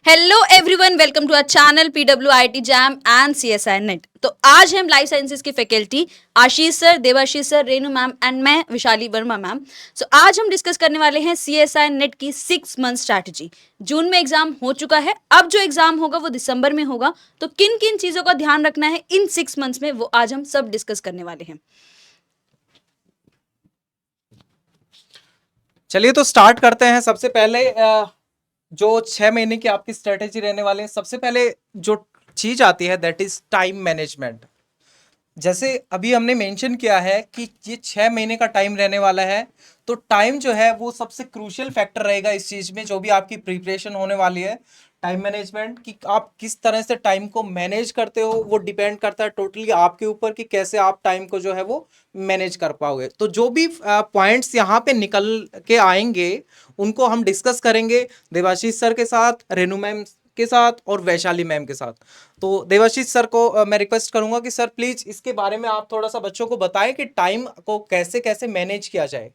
Hello everyone, welcome to our channel PWIT JAM and CSI NET. तो आज हम life sciences की faculty Ashish sir, Devashish sir, Renu ma'am and मैं Vishali Verma ma'am. सो आज हम डिस्कस करने वाले हैं CSI नेट की 6 मंथ स्ट्रैटेजी। जून में एग्जाम हो चुका है, अब जो एग्जाम होगा वो दिसंबर में होगा। तो किन किन चीजों का ध्यान रखना है इन 6 मंथ्स में, वो आज हम सब डिस्कस करने वाले हैं। चलिए तो स्टार्ट करते हैं। सबसे पहले जो 6 महीने की आपकी स्ट्रेटेजी रहने वाले हैं, सबसे पहले जो चीज आती है दैट इज टाइम मैनेजमेंट। जैसे अभी हमने मेंशन किया है कि ये 6 महीने का टाइम रहने वाला है, तो टाइम जो है वो सबसे क्रूशियल फैक्टर रहेगा इस चीज में। जो भी आपकी प्रिपरेशन होने वाली है, टाइम मैनेजमेंट कि आप किस तरह से टाइम को मैनेज करते हो, वो डिपेंड करता है टोटली आपके ऊपर कि कैसे आप टाइम को जो है वो मैनेज कर पाओगे। तो जो भी पॉइंट्स यहाँ पे निकल के आएंगे उनको हम डिस्कस करेंगे देवाशीष सर के साथ, रेनू मैम के साथ और वैशाली मैम के साथ। तो देवाशीष सर को मैं रिक्वेस्ट करूंगा कि सर प्लीज इसके बारे में आप थोड़ा सा बच्चों को बताएं कि टाइम को कैसे कैसे मैनेज किया जाए।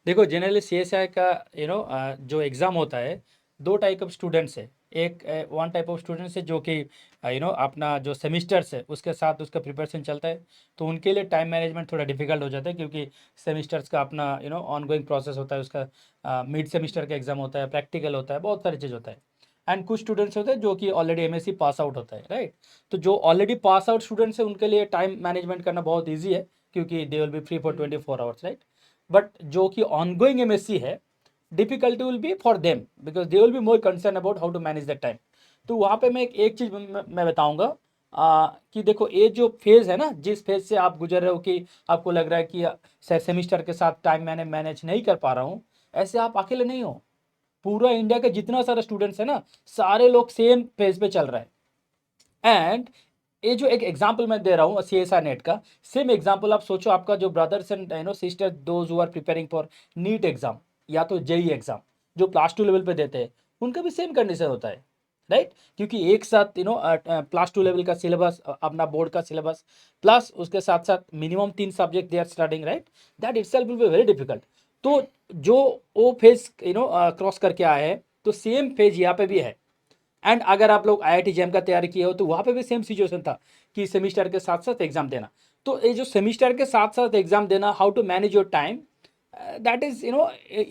देखो, जनरली CSI का जो एग्ज़ाम होता है, दो टाइप ऑफ स्टूडेंट्स है। एक वन टाइप ऑफ स्टूडेंट्स है जो कि अपना जो सेमिस्टर्स है उसके साथ उसका प्रिपरेशन चलता है, तो उनके लिए टाइम मैनेजमेंट थोड़ा डिफिकल्ट हो जाता है, क्योंकि सेमिस्टर्स का अपना ऑन गोइंग प्रोसेस होता है। उसका मिड सेमिस्टर का एग्ज़ाम होता है, प्रैक्टिकल होता है, बहुत सारी चीज़ होता है। एंड कुछ स्टूडेंट्स होते हैं जो कि ऑलरेडी MSc पास आउट होता है, राइट। तो जो ऑलरेडी पास आउट स्टूडेंट्स है उनके लिए टाइम मैनेजमेंट करना बहुत ईजी है, क्योंकि they will be free for 24 hours, right. But जो कि ऑनगोइंग MSc है, difficulty will be for them, because they will be more concern about how to manage the time. तो वहाँ पे मैं एक चीज़ मैं बताऊँगा कि देखो, ये जो फेज़ है ना, जिस फेज़ से आप गुजर रहे हो कि आपको लग रहा है कि सेमिस्टर के साथ टाइम मैंने मैनेज नहीं कर पा रहा हूँ, ऐसे आप अकेले नहीं हो। पूरा इंडिया के जितना सारा स्टूडेंट्स है ना, सारे लोग सेम फेज पे चल रहे हैं। एंड ये जो एक एग्जांपल मैं दे रहा हूँ CSI नेट का, सेम एग्जांपल आप सोचो, आपका जो brothers and sister those who are preparing for NEET exam या तो JEE एग्जाम, जो +2 लेवल पे देते हैं, उनका भी सेम कंडीशन होता है, राइट। क्योंकि एक साथ +2 लेवल का सिलेबस, अपना बोर्ड का सिलेबस, प्लस उसके साथ साथ minimum 3 subject they are studying, right. That itself will be very difficult. तो जो वो फेज क्रॉस करके आया है, तो सेम फेज यहाँ पे भी है। एंड अगर आप लोग IIT JEM का तैयारी किए हो, तो वहाँ पे भी सेम सिचुएशन था कि सेमिस्टर के साथ साथ एग्जाम देना। तो ये जो सेमिस्टर के साथ साथ एग्जाम देना, how to manage your time, that is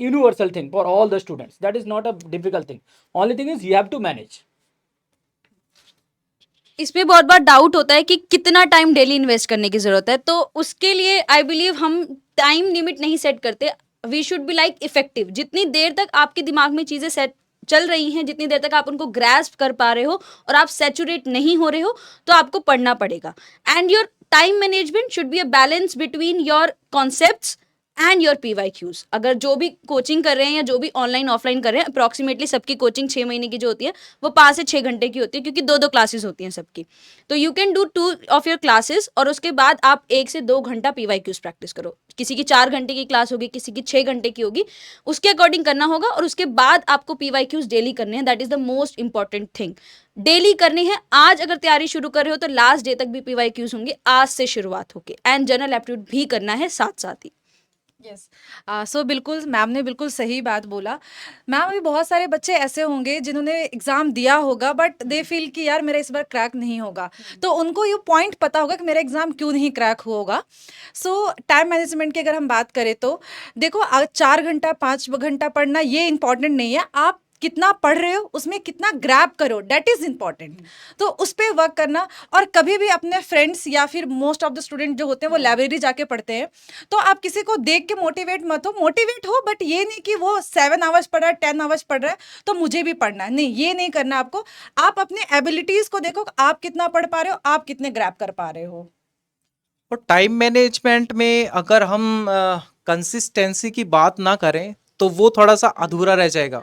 universal thing for all the students. That is not a difficult thing. Only thing is you have to manage. इसमें बहुत बार डाउट होता है कि कितना टाइम डेली इन्वेस्ट करने की जरूरत है। तो उसके लिए आई बिलीव हम टाइम लिमिट नहीं सेट करते। We should be like effective. जितनी देर तक आपके दिमाग में चीजें सेट चल रही हैं, जितनी देर तक आप उनको ग्रैस्प कर पा रहे हो और आप सैचुरेट नहीं हो रहे हो, तो आपको पढ़ना पड़ेगा। And your time management should be a balance between your concepts and your PYQs। अगर जो भी कोचिंग कर रहे हैं या जो भी ऑनलाइन ऑफलाइन कर रहे हैं, अप्रॉक्सीमेटली सबकी कोचिंग 6 महीने की जो होती है वो 5 से 6 घंटे की होती है, क्योंकि 2-2 क्लासेस होती हैं सबकी। तो you can do 2 of your classes और उसके बाद आप 1 से 2 घंटा PYQs प्रैक्टिस करो। किसी की 4 घंटे की क्लास होगी, किसी की 6 घंटे की होगी, उसके अकॉर्डिंग करना होगा। और उसके बाद आपको PYQs डेली करने हैं। That is the most important thing. Daily करने हैं। आज अगर तैयारी शुरू कर रहे हो तो लास्ट डे तक भी PYQs होंगे, आज से शुरुआत होके। एंड जनरल एप्टीट्यूड भी करना है साथ साथ ही। यस। सो बिल्कुल मैम ने बिल्कुल सही बात बोला। मैम, अभी बहुत सारे बच्चे ऐसे होंगे जिन्होंने एग्ज़ाम दिया होगा बट दे फील कि यार मेरा इस बार क्रैक नहीं होगा, तो उनको ये पॉइंट पता होगा कि मेरा एग्ज़ाम क्यों नहीं क्रैक होगा। सो टाइम मैनेजमेंट की अगर हम बात करें तो देखो, 4 घंटा 5 घंटा पढ़ना ये इंपॉर्टेंट नहीं है। आप कितना पढ़ रहे हो, उसमें कितना ग्रैब करो, दैट इज़ इम्पॉर्टेंट। तो उस पर वर्क करना। और कभी भी अपने फ्रेंड्स या फिर मोस्ट ऑफ द स्टूडेंट जो होते हैं वो लाइब्रेरी जाके पढ़ते हैं, तो आप किसी को देख के मोटिवेट मत हो। मोटिवेट हो, बट ये नहीं कि वो 7 आवर्स पढ़ रहा है, 10 आवर्स पढ़ रहा है तो मुझे भी पढ़ना है, नहीं, ये नहीं करना आपको। आप अपने एबिलिटीज़ को देखो, आप कितना पढ़ पा रहे हो, आप कितने ग्रैब कर पा रहे हो। और टाइम मैनेजमेंट में अगर हम कंसिस्टेंसी की बात ना करें तो वो थोड़ा सा अधूरा रह जाएगा।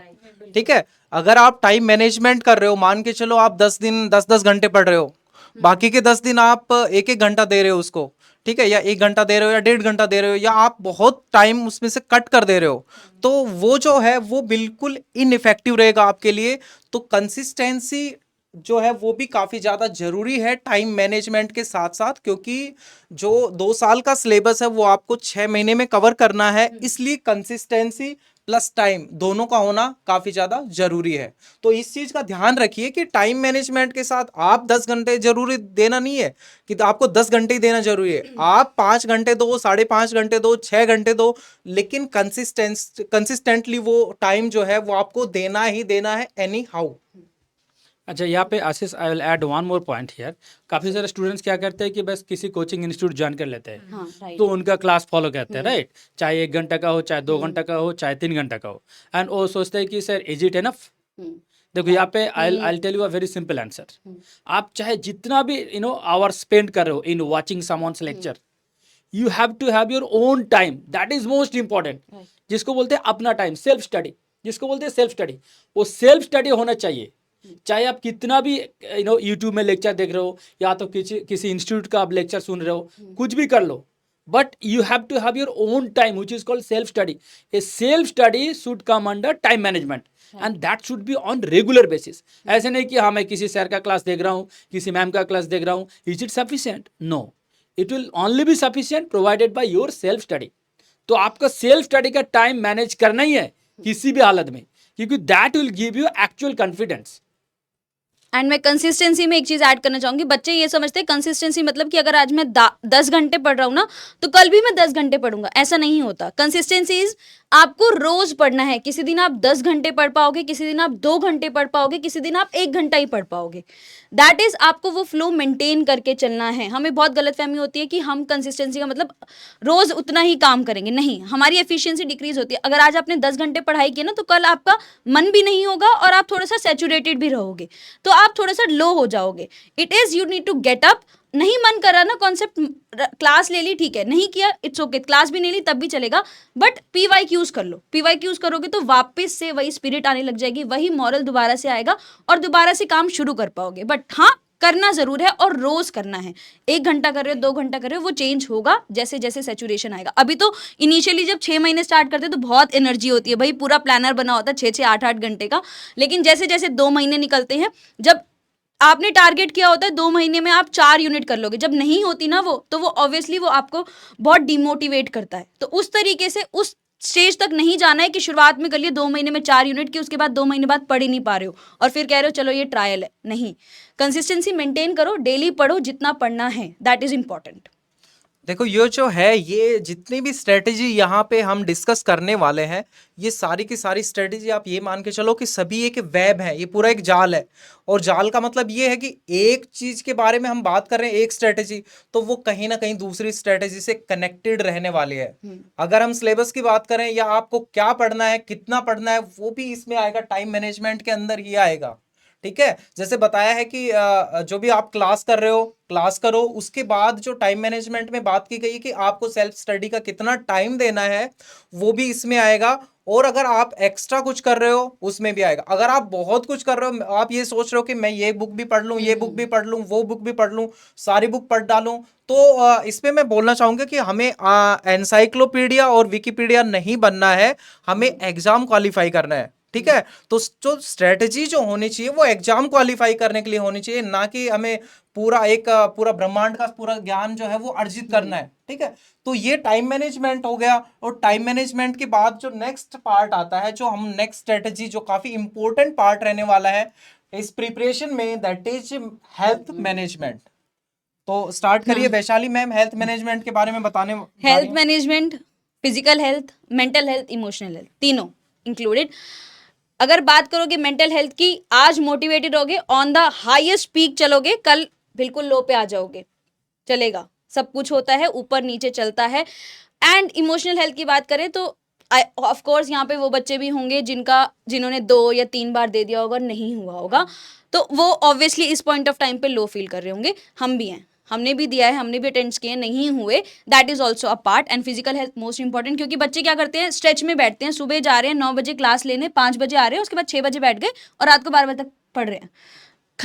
ठीक है, अगर आप टाइम मैनेजमेंट कर रहे हो, मान के चलो आप 10 दिन 10-10 घंटे पढ़ रहे हो, बाकी के 10 दिन आप 1-1 घंटा दे रहे हो उसको, ठीक है, या 1 घंटा दे रहे हो या 1.5 घंटा दे रहे हो, या आप बहुत टाइम उसमें से कट कर दे रहे हो, तो वो जो है वो बिल्कुल इनइफेक्टिव रहेगा आपके लिए। तो कंसिस्टेंसी जो है वो भी काफी ज्यादा जरूरी है टाइम मैनेजमेंट के साथ साथ, क्योंकि जो 2 साल का सिलेबस है वो आपको 6 महीने में कवर करना है, इसलिए कंसिस्टेंसी प्लस टाइम दोनों का होना काफी ज्यादा जरूरी है। तो इस चीज का ध्यान रखिए कि टाइम मैनेजमेंट के साथ आप 10 घंटे जरूरी देना नहीं है कि तो आपको 10 घंटे ही देना जरूरी है, आप 5 घंटे दो, 5.5 घंटे दो, 6 घंटे दो, लेकिन कंसिस्टेंटली वो टाइम जो है वो आपको देना ही देना है एनी हाउ। अच्छा, यहाँ पे Ashish, I will add one more point here. काफ़ी सारे स्टूडेंट्स क्या करते हैं कि बस किसी कोचिंग इंस्टीट्यूट ज्वाइन कर लेते हैं, हाँ राइट तो उनका क्लास फॉलो करते हैं, राइट, चाहे 1 घंटा का हो, चाहे 2 घंटा का हो, चाहे 3 घंटा का हो, एंड वो सोचते हैं कि सर इज इट एनफ। देखो यहाँ पे I tell you a very simple answer. आप चाहे जितना भी आवर स्पेंड कर रहे हो in watching someone's lecture, you have to have your own time, that is most important. जिसको बोलते हैं अपना टाइम, सेल्फ स्टडी, जिसको बोलते हैं सेल्फ स्टडी, वो सेल्फ स्टडी होना चाहिए। चाहे आप कितना भी यूट्यूब में लेक्चर देख रहे हो, या तो किसी इंस्टीट्यूट का आप लेक्चर सुन रहे हो, कुछ भी कर लो, but you have to have your own time which is called self study. A self study should come under time management and that should be on regular basis. ऐसे नहीं कि हाँ मैं किसी सर का क्लास देख रहा हूँ, किसी मैम का क्लास देख रहा हूँ, is it sufficient? No, it will only be sufficient provided by your self study. तो आपका सेल्फ स्टडी का टाइम मैनेज करना ही है किसी भी हालत में, क्योंकि that will give you actual confidence. And मैं कंसिस्टेंसी में एक चीज ऐड करना चाहूंगी। बच्चे ये समझते हैं कंसिस्टेंसी मतलब कि अगर आज मैं 10 घंटे पढ़ रहा हूँ ना, तो कल भी मैं 10 घंटे पढ़ूंगा, ऐसा नहीं होता। कंसिस्टेंसी इज आपको रोज पढ़ना है। किसी दिन आप 10 घंटे पढ़ पाओगे, किसी दिन आप 2 घंटे पढ़ पाओगे, किसी दिन आप 1 घंटा ही पढ़ पाओगे। दैट इज आपको वो फ्लो मेंटेन करके चलना है। हमें बहुत गलतफहमी होती है कि हम कंसिस्टेंसी का मतलब रोज उतना ही काम करेंगे, नहीं, हमारी एफिशिएंसी डिक्रीज होती है। अगर आज आपने 10 घंटे पढ़ाई की ना, तो कल आपका मन भी नहीं होगा और आप थोड़ा सा सैचुरेटेड भी रहोगे, तो आप थोड़ा सा लो हो जाओगे। It is you need to get up. नहीं मन करा ना, कॉन्सेप्ट क्लास ले ली, ठीक है, नहीं किया इट्स ओके, क्लास भी नहीं ली तब भी चलेगा, बट PYQs कर लो। PYQs करोगे तो वापस से वही स्पिरिट आने लग जाएगी, वही मॉरल दोबारा से आएगा और दोबारा से काम शुरू कर पाओगे। बट हाँ, करना जरूर है और रोज करना है। 1 घंटा कर रहे हो, 2 घंटा कर रहे हो, वो चेंज होगा जैसे जैसे सैचुरेशन आएगा। अभी तो इनिशियली जब 6 महीने स्टार्ट करते हैं तो बहुत एनर्जी होती है भाई, पूरा प्लानर बना होता है 6-6, 8-8 घंटे का। लेकिन जैसे जैसे 2 महीने निकलते हैं, जब आपने टारगेट किया होता है 2 महीने में आप 4 यूनिट कर लोगे, जब नहीं होती ना वो, तो वो ऑब्वियसली वो आपको बहुत डिमोटिवेट करता है। तो उस तरीके से उस स्टेज तक नहीं जाना है कि शुरुआत में कर लिए 2 महीने में 4 यूनिट की, उसके बाद 2 महीने बाद पढ़ ही नहीं पा रहे हो और फिर कह रहे हो चलो ये ट्रायल है। नहीं, कंसिस्टेंसी मेंटेन करो, डेली पढ़ो जितना पढ़ना है, दैट इज इंपॉर्टेंट। देखो ये जो है, ये जितनी भी स्ट्रेटेजी यहाँ पे हम डिस्कस करने वाले हैं, ये सारी की सारी स्ट्रेटेजी आप ये मान के चलो कि सभी एक वेब है, ये पूरा एक जाल है। और जाल का मतलब ये है कि एक चीज के बारे में हम बात कर रहे हैं, एक स्ट्रेटेजी, तो वो कहीं ना कहीं दूसरी स्ट्रेटेजी से कनेक्टेड रहने वाली है। अगर हम सिलेबस की बात करें या आपको क्या पढ़ना है, कितना पढ़ना है, वो भी इसमें आएगा, टाइम मैनेजमेंट के अंदर ही आएगा। ठीक है, जैसे बताया है कि जो भी आप क्लास कर रहे हो, क्लास करो, उसके बाद जो टाइम मैनेजमेंट में बात की गई है कि आपको सेल्फ स्टडी का कितना टाइम देना है, वो भी इसमें आएगा। और अगर आप एक्स्ट्रा कुछ कर रहे हो उसमें भी आएगा। अगर आप बहुत कुछ कर रहे हो, आप ये सोच रहे हो कि मैं ये बुक भी पढ़ लूँ, ये बुक भी पढ़ लूँ, वो बुक भी पढ़ लूँ, सारी बुक पढ़ डालूं, तो इसमें मैं बोलना चाहूंगा कि हमें एनसाइक्लोपीडिया और विकिपीडिया नहीं बनना है, हमें एग्जाम क्वालिफाई करना है। ठीक है, तो जो स्ट्रेटजी जो होनी चाहिए वो एग्जाम क्वालिफाई करने के लिए होनी चाहिए, ना कि हमें पूरा ब्रह्मांड का पूरा ज्ञान जो है वो अर्जित करना है। ठीक है, तो ये टाइम मैनेजमेंट हो गया। और टाइम मैनेजमेंट के बाद जो नेक्स्ट पार्ट आता है, जो हम नेक्स्ट स्ट्रेटजी, जो काफी इंपॉर्टेंट पार्ट रहने वाला है इस प्रिपरेशन में, दैट इज हेल्थ मैनेजमेंट। तो स्टार्ट करिए वैशाली मैम, हेल्थ मैनेजमेंट के बारे में बताने। Health management, physical health, mental health, emotional health, तीनों इंक्लूडेड। अगर बात करोगे मेंटल हेल्थ की, आज मोटिवेटेड होगे, ऑन द हाईएस्ट पीक चलोगे, कल बिल्कुल लो पे आ जाओगे, चलेगा, सब कुछ होता है, ऊपर नीचे चलता है। एंड इमोशनल हेल्थ की बात करें तो ऑफ कोर्स यहाँ पे वो बच्चे भी होंगे जिन्होंने 2 या 3 बार दे दिया होगा, नहीं हुआ होगा, तो वो ऑब्वियसली इस पॉइंट ऑफ टाइम पे लो फील कर रहे होंगे। हम भी हैं, हमने भी दिया है, हमने भी अटेंड किए, नहीं हुए, that is also a part. And physical health most important, क्योंकि बच्चे क्या करते हैं, स्ट्रेच में बैठते हैं, सुबह जा रहे हैं 9 बजे क्लास लेने, 5 बजे आ रहे हैं, उसके बाद 6 बजे बैठ गए और रात को 12 बजे तक पढ़ रहे हैं,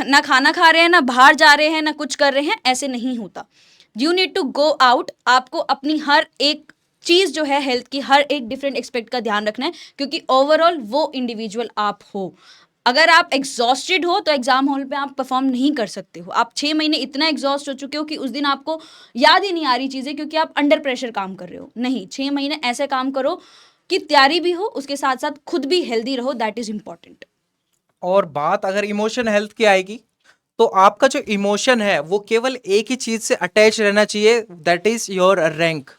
ना खाना खा रहे हैं, ना बाहर जा रहे हैं, ना कुछ कर रहे हैं। ऐसे नहीं होता। You need to go out. आपको अपनी हर एक चीज़ जो है हेल्थ की, हर एक डिफरेंट एक्सपेक्ट का ध्यान रखना है, क्योंकि ओवरऑल वो इंडिविजुअल आप हो। अगर आप एग्जॉस्टेड हो तो एग्जाम हॉल पे आप परफॉर्म नहीं कर सकते हो। आप 6 महीने इतना एग्जॉस्ट हो चुके हो कि उस दिन आपको याद ही नहीं आ रही चीज़ें, क्योंकि आप अंडर प्रेशर काम कर रहे हो। नहीं, 6 महीने ऐसे काम करो कि तैयारी भी हो, उसके साथ साथ खुद भी हेल्दी रहो, दैट इज इम्पॉर्टेंट। और बात अगर इमोशन हेल्थ की आएगी, तो आपका जो इमोशन है वो केवल एक ही चीज से अटैच रहना चाहिए, दैट इज योर रैंक।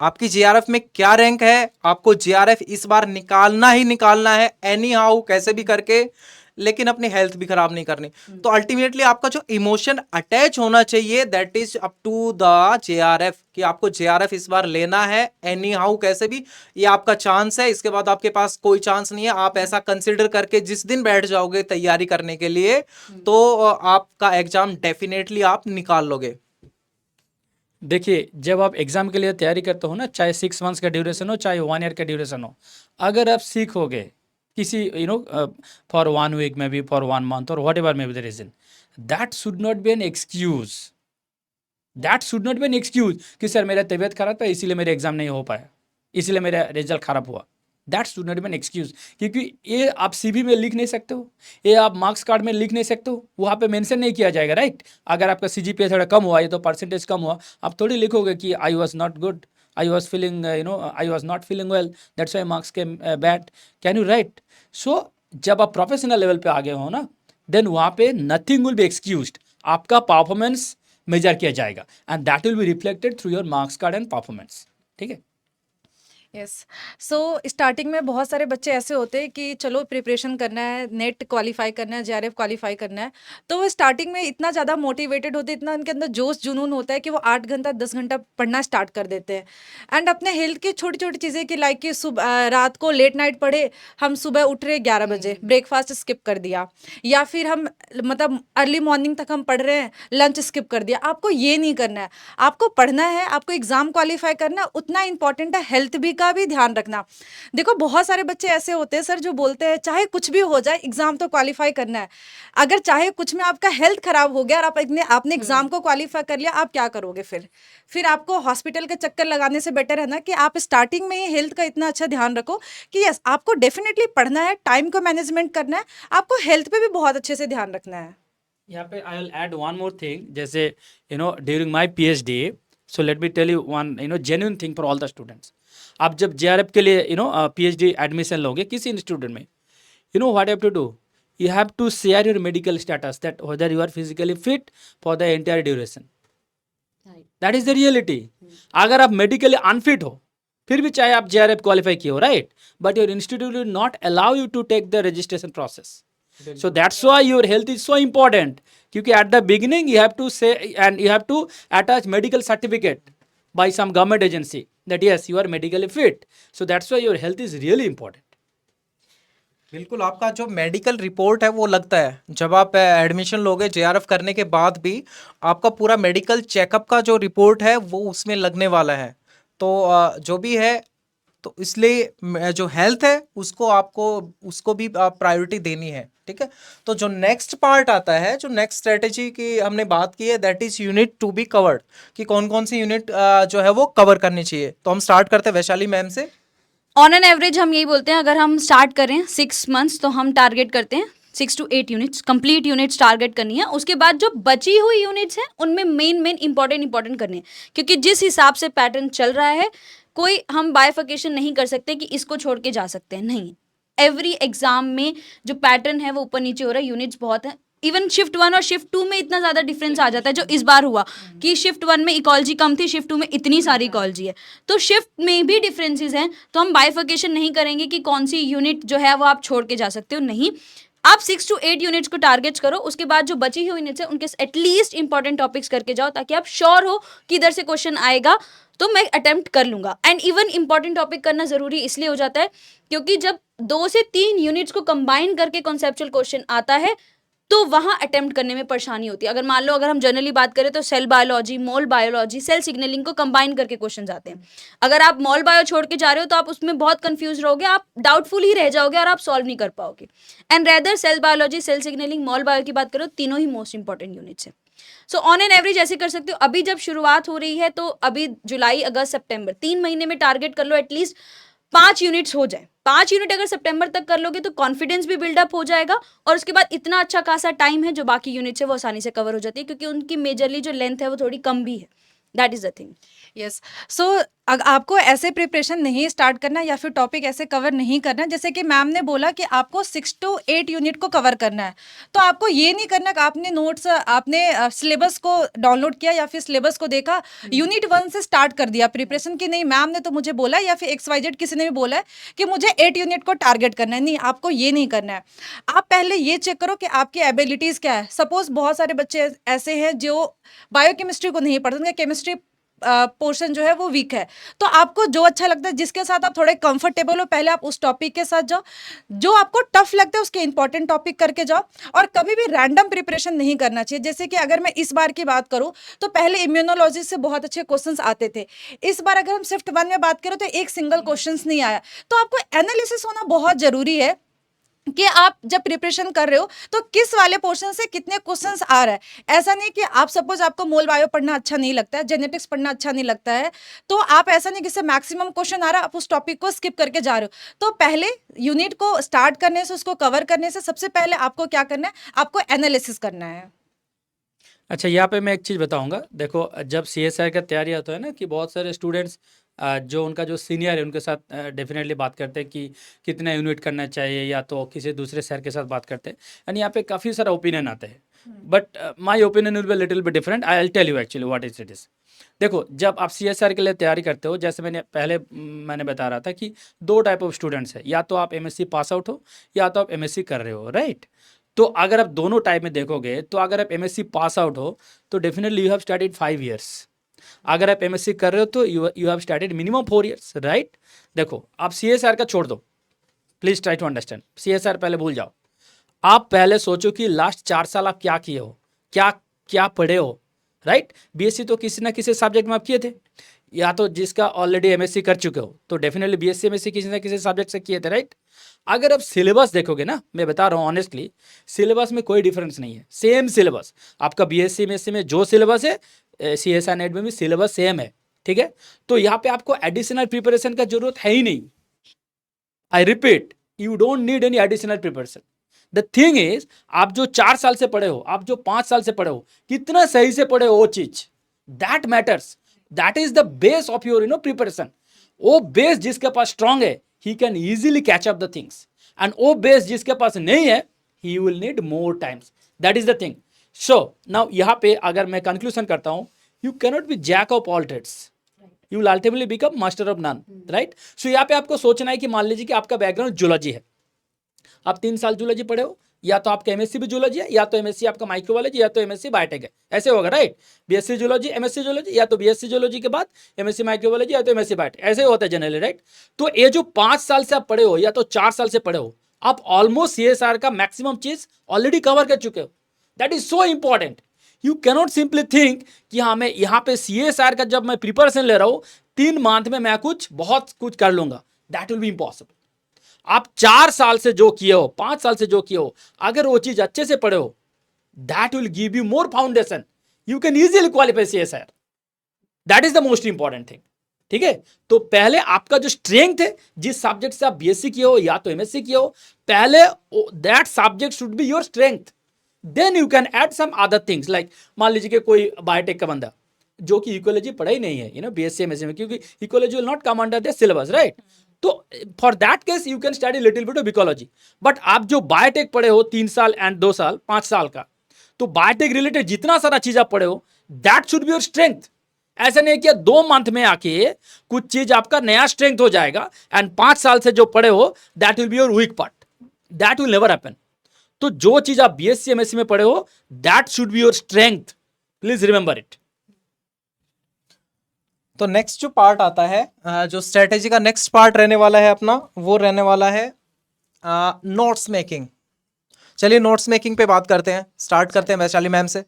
आपकी जीआरएफ में क्या रैंक है, आपको जीआरएफ इस बार निकालना ही निकालना है, एनी हाउ कैसे भी करके, लेकिन अपनी हेल्थ भी खराब नहीं करनी। तो अल्टीमेटली आपका जो इमोशन अटैच होना चाहिए, that is up to the JRF, कि आपको जेआरएफ इस बार लेना है एनी हाउ कैसे भी, ये आपका चांस है, इसके बाद आपके पास कोई चांस नहीं है। आप ऐसा कंसिडर करके जिस दिन बैठ जाओगे तैयारी करने के लिए, तो आपका एग्जाम डेफिनेटली आप निकाल लोगे। देखिए, जब आप एग्ज़ाम के लिए तैयारी करते हो ना, चाहे 6 मंथ्स का ड्यूरेशन हो, चाहे 1 ईयर का ड्यूरेशन हो, अगर आप सीखोगे किसी फॉर 1 वीक में भी, फॉर 1 मंथ और whatever may be the reason, that should not be an excuse. That should not be an excuse कि सर मेरा तबीयत खराब था इसलिए मेरा एग्ज़ाम नहीं हो पाया, इसलिए मेरा रिजल्ट खराब हुआ। That should not be an excuse, क्योंकि ये आप सीवी में लिख नहीं सकते हो, ये आप मार्क्स कार्ड में लिख नहीं सकते हो, वहाँ पे मेंशन नहीं किया जाएगा, राइट। अगर आपका सीजीपीए थोड़ा कम हुआ, ये तो परसेंटेज कम हुआ, आप थोड़ी लिखोगे कि I was not good, I was feeling I was not feeling well, that's why marks के बैड, कैन यू राइट। सो जब आप प्रोफेशनल लेवल पे आ गए हो ना, देन वहाँ पे नथिंग विल बी एक्सक्यूज्ड, आपका परफॉर्मेंस मेजर किया जाएगा and that will be reflected through your marks card and performance, ठीक है। यस। सो स्टार्टिंग में बहुत सारे बच्चे ऐसे होते हैं कि चलो प्रिपरेशन करना है, नेट क्वालिफाई करना है, जेआरएफ क्वालिफाई करना है, तो वो स्टार्टिंग में इतना ज़्यादा मोटिवेटेड होते हैं, इतना उनके अंदर जोश जुनून होता है कि वो 8 घंटा 10 घंटा पढ़ना स्टार्ट कर देते हैं। एंड अपने हेल्थ की छोटी छोटी चीज़ें कि लाइक कि सुबह रात को लेट नाइट पढ़े, हम सुबह उठ रहे 11 बजे, ब्रेकफास्ट स्किप कर दिया, या फिर हम मतलब अर्ली मॉर्निंग तक हम पढ़ रहे हैं, लंच स्किप कर दिया। आपको ये नहीं करना है, आपको पढ़ना है, आपको एग्जाम क्वालिफाई करना, उतना इंपॉर्टेंट है हेल्थ भी का भी ध्यान रखना। देखो बहुत सारे बच्चे ऐसे होते हैं सर जो बोलते हैं चाहे कुछ भी हो जाए एग्जाम तो क्वालिफाई करना है। अगर चाहे कुछ में आपका हेल्थ खराब हो गया और आपने एग्जाम को क्वालिफाई कर लिया, आप क्या करोगे फिर आपको हॉस्पिटल के चक्कर लगाने से बेटर है ना कि आप स्टार्टिंग में ही हेल्थ का इतना अच्छा ध्यान रखो कि यस आपको डेफिनेटली पढ़ना है, टाइम को मैनेजमेंट करना है, आपको हेल्थ पे भी बहुत अच्छे से ध्यान रखना है। यहाँ पे I will add one more thing, जैसे during my PhD, so let me tell you one genuine thing for all the students. आप जब जेआरएफ के लिए पीएचडी एडमिशन लोगे किसी इंस्टीट्यूट में, what have to do, you have to share your medical status, that whether you are physically fit for the entire duration. That is the reality. अगर आप medically unfit हो फिर भी चाहे आप जेआरएफ क्वालिफाई किए हो, right, but your institute will not allow you to take the registration process. So that's why your health is so important, क्योंकि at the beginning you have to say and you have to attach medical certificate by some government agency that yes you are medically fit. So that's why your health is really important. बिल्कुल, आपका जो medical report है वो लगता है जब आप admission लोगे जेआरएफ करने के बाद भी, आपका पूरा मेडिकल चेकअप का जो रिपोर्ट है वो उसमें लगने वाला है। तो जो भी है, तो इसलिए जो हेल्थ है उसको भी प्रायोरिटी देनी है, ठीक है। तो जो नेक्स्ट पार्ट आता है, जो नेक्स्ट स्ट्रेटेजी की हमने बात की है, that is unit to be covered, कि कौन कौन सी यूनिट जो है वो कवर करनी चाहिए। तो हम स्टार्ट करते हैं वैशाली मैम से। ऑन एन एवरेज हम यही बोलते हैं, अगर हम स्टार्ट करें 6 मंथ्स तो हम टारगेट करते हैं 6 to 8 units, complete units target करनी है। उसके बाद जो बची हुई यूनिट्स हैं उनमें मेन इंपॉर्टेंट करनी है, क्योंकि जिस हिसाब से पैटर्न चल रहा है कोई हम बाइफिकेशन नहीं कर सकते कि इसको छोड़ के जा सकते हैं, नहीं। एवरी एग्जाम में जो पैटर्न है वो ऊपर नीचे हो रहा है, यूनिट्स बहुत है। इवन शिफ्ट 1 और शिफ्ट 2 में इतना ज़्यादा डिफरेंस आ जाता है, जो इस बार हुआ कि शिफ्ट 1 में इकोलॉजी कम थी, शिफ्ट 2 में इतनी सारी इकोलॉजी है, तो शिफ्ट में भी डिफरेंसेस हैं। तो हम बाइफिकेशन नहीं करेंगे कि कौन सी यूनिट जो है वो आप छोड़ के जा सकते हो, नहीं। आप 6 to 8 यूनिट्स को टारगेट करो, उसके बाद जो बची हुई यूनिट्स है उनके एटलीस्ट इंपॉर्टेंट टॉपिक्स करके जाओ, ताकि आप श्योर हो कि इधर से क्वेश्चन आएगा तो मैं अटेम्प्ट कर लूंगा। एंड इवन इंपॉर्टेंट टॉपिक करना जरूरी इसलिए हो जाता है क्योंकि जब 2 से 3 यूनिट्स को कंबाइन करके कॉन्सेप्चुअल क्वेश्चन आता है तो वहाँ अटेम्प्ट करने में परेशानी होती है। अगर मान लो अगर हम जनरली बात करें तो सेल बायोलॉजी, मोल बायोलॉजी, सेल सिग्नलिंग को कंबाइन करके क्वेश्चन आते हैं। अगर आप मोल बायो छोड़ के जा रहे हो तो आप उसमें बहुत कंफ्यूज रहोगे, आप डाउटफुल ही रह जाओगे और आप सॉल्व नहीं कर पाओगे। And rather cell biology, cell signalling, mol bio की बात करो, तीनों ही मोस्ट इंपॉर्टेंट यूनिट्स हैं। सो ऑन एन एवरेज ऐसे कर सकते हो। अभी जब शुरुआत हो रही है तो अभी जुलाई, अगस्त, सितंबर 3 महीने में टारगेट कर लो एटलीस्ट 5 यूनिट्स हो जाए। 5 यूनिट अगर सितंबर तक कर लोगे तो कॉन्फिडेंस भी बिल्डअप हो जाएगा, और उसके बाद इतना अच्छा खासा टाइम है जो बाकी यूनिट्स है वो आसानी से कवर हो जाती है, क्योंकि उनकी मेजरली जो लेंथ है वो थोड़ी कम भी है। That is the thing. Yes. So आपको ऐसे प्रिपरेशन नहीं स्टार्ट करना या फिर टॉपिक ऐसे कवर नहीं करना, जैसे कि मैम ने बोला कि आपको 6 to 8 यूनिट को कवर करना है, तो आपको ये नहीं करना कि आपने नोट्स, आपने सिलेबस को डाउनलोड किया या फिर सिलेबस को देखा, यूनिट 1 से स्टार्ट कर दिया प्रिपरेशन कि नहीं मैम ने तो मुझे बोला या फिर XYZ किसी ने भी बोला है कि मुझे 8 यूनिट को टारगेट करना है। नहीं, आपको ये नहीं करना है। आप पहले ये चेक करो कि आपकी एबिलिटीज़ क्या है। सपोज बहुत सारे बच्चे ऐसे हैं जो बायोकेमिस्ट्री को नहीं पढ़ते, उनका केमिस्ट्री पोर्शन जो है वो वीक है, तो आपको जो अच्छा लगता है, जिसके साथ आप थोड़े कंफर्टेबल हो, पहले आप उस टॉपिक के साथ जाओ। जो आपको टफ लगता है उसके इंपॉर्टेंट टॉपिक करके जाओ, और कभी भी रैंडम प्रिपरेशन नहीं करना चाहिए। जैसे कि अगर मैं इस बार की बात करूं तो पहले इम्यूनोलॉजी से बहुत अच्छे क्वेश्चंस आते थे। इस बार अगर हम शिफ्ट 1 में बात करें तो एक सिंगल क्वेश्चंस नहीं आया। तो आपको एनालिसिस होना बहुत जरूरी है कि आप जब प्रिपरेशन कर रहे हो तो किस वाले पोर्शन से कितने क्वेश्चंस आ रहा है। ऐसा नहीं कि आप सपोज आपको मोल बायो पढ़ना अच्छा नहीं लगता है, जेनेटिक्स पढ़ना अच्छा नहीं लगता है, तो आप ऐसा नहीं कि इससे मैक्सिमम क्वेश्चन आ रहा है आप उस टॉपिक को स्किप करके जा रहे हो। तो पहले यूनिट को स्टार्ट करने से, उसको कवर करने से सबसे पहले आपको क्या करना है, आपको एनालिसिस करना है। अच्छा, यहाँ पे मैं एक चीज़ बताऊंगा। देखो, जब CSI का तैयारी होता है ना, कि बहुत सारे स्टूडेंट्स जो उनका जो सीनियर है उनके साथ डेफिनेटली बात करते हैं कि कितना यूनिट करना चाहिए, या तो किसी दूसरे सर के साथ बात करते हैं, एंड यहाँ पे काफ़ी सारा ओपिनियन आता है। But my opinion will be little bit different. I will tell you actually what is it is. देखो, जब आप CSR के लिए तैयारी करते हो, जैसे मैंने बता रहा था कि 2 टाइप ऑफ स्टूडेंट्स है, या तो आप MSc पास आउट हो या तो आप MSc कर रहे हो, राइट। तो अगर आप दोनों टाइप में देखोगे, तो अगर आप MSc पास आउट हो तो definitely you have studied 5 years. अगर आप MSc कर रहे हो तो you have studied minimum 4 years, right. देखो, आप CSR का छोड़ दो, please try to understand. CSR पहले भूल जाओ। आप पहले सोचो कि लास्ट 4 साल आप क्या किए हो, क्या क्या पढ़े हो, राइट। BSc तो किसी ना किसी सब्जेक्ट में आप किए थे, या तो जिसका ऑलरेडी MSc कर चुके हो तो डेफिनेटली BSc MSc किसी ना किसी सब्जेक्ट से किए थे, राइट। अगर आप सिलेबस देखोगे ना, मैं बता रहा हूँ ऑनेस्टली, सिलेबस में कोई डिफरेंस नहीं है, सेम सिलेबस। आपका BSc MSc में जो सिलेबस है, CSI नेट में भी सिलेबस सेम है, ठीक है। तो यहाँ पे आपको एडिशनल प्रिपरेशन का जरूरत है ही नहीं। I repeat, you don't need any additional preparation. The thing is, आप जो 4 साल से पढ़े हो, आप जो 5 साल से पढ़े हो, कितना सही से पढ़े हो, वो चीज that matters. That is the base of your preparation. वो बेस जिसके पास स्ट्रांग है, he can easily catch up the things, and वो बेस जिसके पास नहीं है, he will need more times. That is the thing. So now यहाँ पे अगर मैं कंक्लूजन करता हूँ, you cannot be jack of all trades. You will ultimately become master of none, right? So यहाँ पे आपको सोचना है कि मान लीजिए कि आपका बैकग्राउंड जूलॉजी है, आप 3 साल जूलॉजी पढ़े हो, या तो आपका MSc भी जूलॉजी है, या तो MSc आपका माइक्रोबायोलॉजी, या तो MSc बायोटेक है, ऐसे होगा, right. BSc zoology, MSc zoology, या तो BSc जूलॉजी के बाद MSc माइक्रोबायोलॉजी, या तो MSc बायोटेक, ऐसे होता है जनरली, राइट। तो ये जो 5 साल से आप पढ़े हो या तो 4 साल से पढ़े हो, आप ऑलमोस्ट CSR का मैक्सिमम चीज ऑलरेडी कवर कर चुके हो। That is so important. You cannot simply think कि हाँ, मैं यहाँ पे CSR का जब मैं प्रिपरेशन ले रहा हूँ 3 मंथ में मैं बहुत कुछ कर लूंगा, दैट विल बी इम्पॉसिबल। आप 4 साल से जो किए हो, 5 साल से जो किए हो, अगर वो चीज अच्छे से पढ़े हो, that will give you more foundation, you can easily qualify CSR। That is the most important thing, ठीक है। तो पहले आपका जो स्ट्रेंथ है, जिस सब्जेक्ट से आप BSc किए हो या तो MSc किए हो, पहले that subject should be your strength. Then you can add some other things, like मान लीजिए कि कोई बायोटेक का बंदा जो कि इकोलॉजी पढ़ा ही नहीं है, BSc MSc में, क्योंकि ecology will not come under the syllabus, right. तो for that case you can study little bit of ecology. But आप जो बायोटेक पढ़े हो 3 साल एंड 2 साल 5 साल का, तो बायोटेक रिलेटेड जितना सारा चीज आप पढ़े हो, that should be your strength. ऐसा नहीं कि 2 मंथ में आके कुछ चीज आपका नया स्ट्रेंथ हो जाएगा, एंड 5 साल से जो पढ़े हो that will be your weak part. That will never happen. तो जो चीज आप BSc MSc में पढ़े हो, that should be your strength, please remember it. तो नेक्स्ट जो पार्ट आता है, जो स्ट्रेटेजी का नेक्स्ट पार्ट रहने वाला है अपना, वो रहने वाला है नोट्स मेकिंग। चलिए नोट्स मेकिंग पे बात करते हैं, स्टार्ट करते हैं वैशाली मैम से।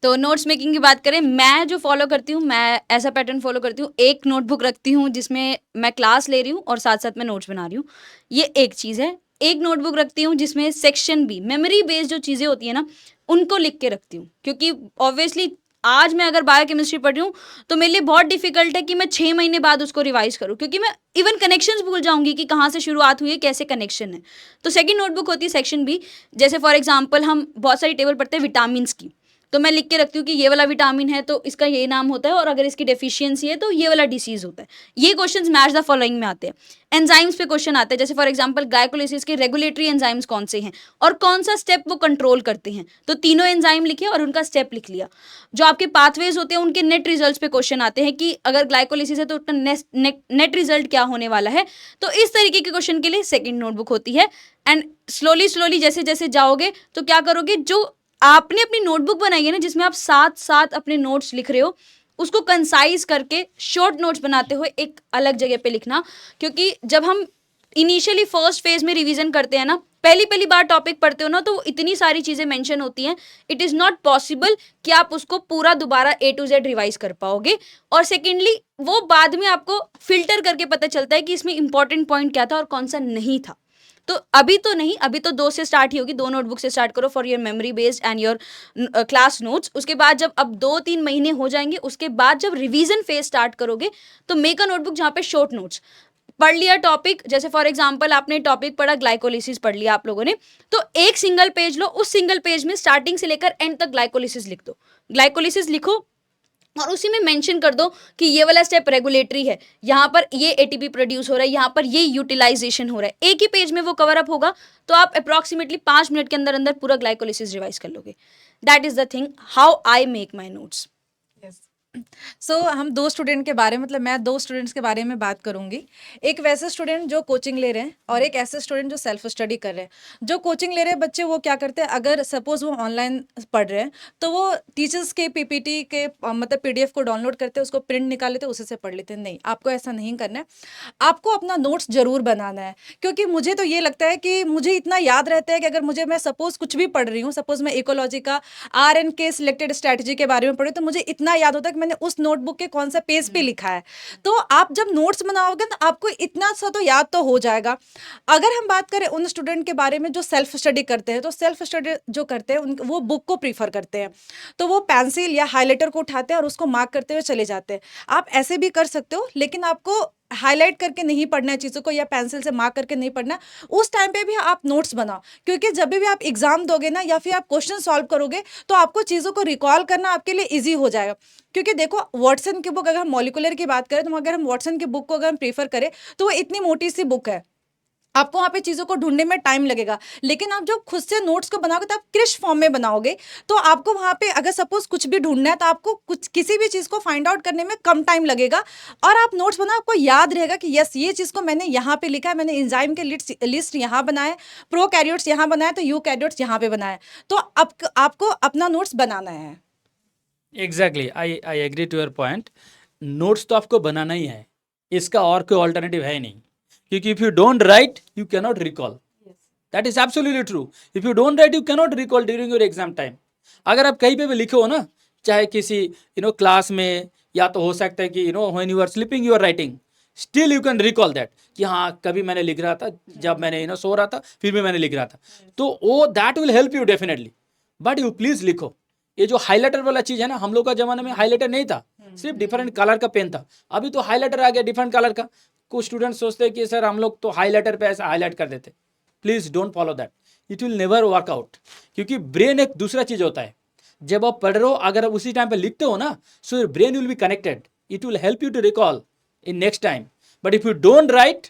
तो नोट्स मेकिंग की बात करें, मैं जो फॉलो करती हूँ, मैं ऐसा पैटर्न फॉलो करती हूँ, एक नोटबुक रखती हूँ जिसमें मैं क्लास ले रही हूँ और साथ साथ में नोट्स बना रही हूँ, ये एक चीज़ है। एक नोटबुक रखती हूँ जिसमें सेक्शन बी, मेमोरी बेस्ड जो चीज़ें होती है ना, उनको लिख के रखती हूँ, क्योंकि ऑब्वियसली आज मैं अगर बायोकेमिस्ट्री पढ़ रही हूँ तो मेरे लिए बहुत डिफिकल्ट है कि मैं 6 महीने बाद उसको रिवाइज करूँ, क्योंकि मैं इवन कनेक्शंस भूल जाऊंगी कि कहाँ से शुरुआत हुई है, कैसे कनेक्शन है। तो सेकंड नोटबुक होती है सेक्शन बी। जैसे फॉर एग्जांपल हम बहुत सारी टेबल पढ़ते हैं विटामिन्स की, तो मैं लिख के रखती हूँ कि ये वाला विटामिन है तो इसका ये नाम होता है, और अगर इसकी डेफिशिएंसी है तो ये वाला डिसीज होता है। ये क्वेश्चंस मैच द फॉलोइंग में आते हैं। एंजाइम्स पे क्वेश्चन आते हैं, जैसे फॉर एग्जांपल ग्लाइकोलिसिस के रेगुलेटरी एंजाइम्स कौन से हैं और कौन सा स्टेप वो कंट्रोल करते हैं, तो तीनों एंजाइम लिखे और उनका स्टेप लिख लिया। जो आपके पाथवेज होते हैं उनके नेट रिजल्ट्स पे क्वेश्चन आते हैं कि अगर ग्लाइकोलिसिस है तो उसका नेट रिजल्ट क्या होने वाला है। तो इस तरीके के क्वेश्चन के लिए सेकंड नोटबुक होती है। एंड स्लोली जैसे जैसे जाओगे तो क्या करोगे, जो आपने अपनी नोटबुक बनाई है ना, जिसमें आप साथ साथ अपने नोट्स लिख रहे हो, उसको कंसाइज करके शॉर्ट नोट्स बनाते हुए एक अलग जगह पे लिखना। क्योंकि जब हम इनिशियली फर्स्ट फेज में रिवीजन करते हैं ना, पहली बार टॉपिक पढ़ते हो ना, तो इतनी सारी चीजें मेंशन होती हैं, इट इज नॉट पॉसिबल कि आप उसको पूरा दोबारा A to Z रिवाइज कर पाओगे। और सेकेंडली वो बाद में आपको फिल्टर करके पता चलता है कि इसमें इंपॉर्टेंट पॉइंट क्या था और कौन सा नहीं था। तो अभी तो नहीं, अभी तो 2 से स्टार्ट ही होगी, 2 नोटबुक से स्टार्ट करो for your memory based and your class notes. उसके बाद जब अब 2-3 महीने हो जाएंगे, उसके बाद जब रिवीजन फेज स्टार्ट करोगे तो मेक अ नोटबुक जहाँ पे शॉर्ट नोट्स पढ़ लिया टॉपिक। जैसे फॉर एग्जांपल आपने टॉपिक पढ़ा ग्लाइकोलिसिस पढ़ लिया आप लोगों ने, तो एक सिंगल पेज लो, उस सिंगल पेज में स्टार्टिंग से लेकर एंड तक ग्लाइकोलिसिस लिख दो। ग्लाइकोलिसिस लिखो और उसी में मेंशन कर दो कि ये वाला स्टेप रेगुलेटरी है, यहाँ पर ये एटीपी प्रोड्यूस हो रहा है, यहाँ पर ये यूटिलाइजेशन हो रहा है। एक ही पेज में वो कवर अप होगा, तो आप अप्रॉक्सीमेटली 5 मिनट के अंदर अंदर पूरा ग्लाइकोलिसिस रिवाइज कर लोगे। That is the thing how I make my notes. So हम 2 स्टूडेंट के बारे में, मतलब मैं 2 स्टूडेंट्स के बारे में बात करूंगी। एक वैसे स्टूडेंट जो कोचिंग ले रहे हैं और एक ऐसे स्टूडेंट जो सेल्फ स्टडी कर रहे हैं। जो कोचिंग ले रहे हैं बच्चे, वो क्या करते हैं, अगर सपोज वो ऑनलाइन पढ़ रहे हैं तो वो टीचर्स के पीपीटी के मतलब पीडीएफ को डाउनलोड करते हैं, उसको प्रिंट निकाल लेते हैं, उसी से पढ़ लेते हैं। नहीं, आपको ऐसा नहीं करना है। आपको अपना नोट्स जरूर बनाना है। क्योंकि मुझे तो ये लगता है कि मुझे इतना याद रहता है कि अगर मैं सपोज कुछ भी पढ़ रही हूँ, सपोज मैं इकोलॉजी का RNK सिलेक्टेड स्ट्रेटजी के बारे में पढ़ी, तो मुझे इतना याद होता है कि मैंने उस नोटबुक के कौन सा पेज पे लिखा है। तो आप जब नोट्स बनाओगे ना, आपको इतना सा तो याद तो हो जाएगा। अगर हम बात करें उन स्टूडेंट के बारे में जो सेल्फ स्टडी करते हैं, तो सेल्फ स्टडी जो करते हैं वो बुक को प्रीफर करते हैं। तो वो पेंसिल या हाइलाइटर को उठाते हैं और उसको मार्क करते हुए चले जाते हैं। आप ऐसे भी कर सकते हो, लेकिन आपको हाईलाइट करके नहीं पढ़ना है चीज़ों को, या पेंसिल से मार्क करके नहीं पढ़ना। उस टाइम पे भी आप नोट्स बनाओ, क्योंकि जब भी आप एग्जाम दोगे ना, या फिर आप क्वेश्चन सॉल्व करोगे, तो आपको चीज़ों को रिकॉल करना आपके लिए इजी हो जाएगा। क्योंकि देखो, वॉटसन की बुक, अगर हम मॉलिकुलर की बात करें, तो अगर हम वॉटसन की बुक को अगर हम प्रीफर करें, तो वो इतनी मोटी सी बुक है, आपको वहाँ पे चीज़ों को ढूंढने में टाइम लगेगा। लेकिन आप जब खुद से नोट्स को बनाओगे, तो आप क्रिस्प फॉर्म में बनाओगे, तो आपको वहाँ पे अगर सपोज कुछ भी ढूंढना है, तो आपको कुछ किसी भी चीज़ को फाइंड आउट करने में कम टाइम लगेगा। और आप नोट्स बनाओ, आपको याद रहेगा कि यस, ये चीज़ को मैंने यहाँ पे लिखा है, मैंने एंजाइम के लिस्ट यहाँ बनाया, प्रोकैरियोट्स यहाँ बनाया, तो यूकैरियोट्स यहाँ पे बनाया। तो आपको अपना नोट्स बनाना है। Exactly, I agree to your point. Notes तो आपको बनाना ही है, इसका और कोई ऑल्टरनेटिव है नहीं। क्योंकि if you don't right you cannot recall, that is absolutely true. If you don't right you cannot recall during your exam time. अगर आप कहीं पे भी लिखे हो ना, चाहे किसी क्लास में, या तो हो सकता है कि when you are sleeping you are writing, still you can recall that कि हाँ, कभी मैंने लिख रहा था, जब मैंने सो रहा था, फिर भी मैंने लिख रहा था। तो वो that will help you definitely. But you please लिखो। ये जो हाइलाइटर वाला चीज है ना, हम लोग का जमाने में हाइलाइटर नहीं था, सिर्फ डिफरेंट कलर का पेन था। अभी तो हाइलाइटर आ गया डिफरेंट कलर का। कुछ स्टूडेंट्स सोचते हैं कि सर हम लोग तो हाइलाइटर पे ऐसा हाईलाइट कर देते। Please don't follow that, it will never work out. क्योंकि ब्रेन एक दूसरा चीज होता है। जब आप पढ़ रहे हो, अगर आप उसी टाइम पे लिखते हो ना, so your brain will be connected, it will help you to recall in next time. But if you don't write,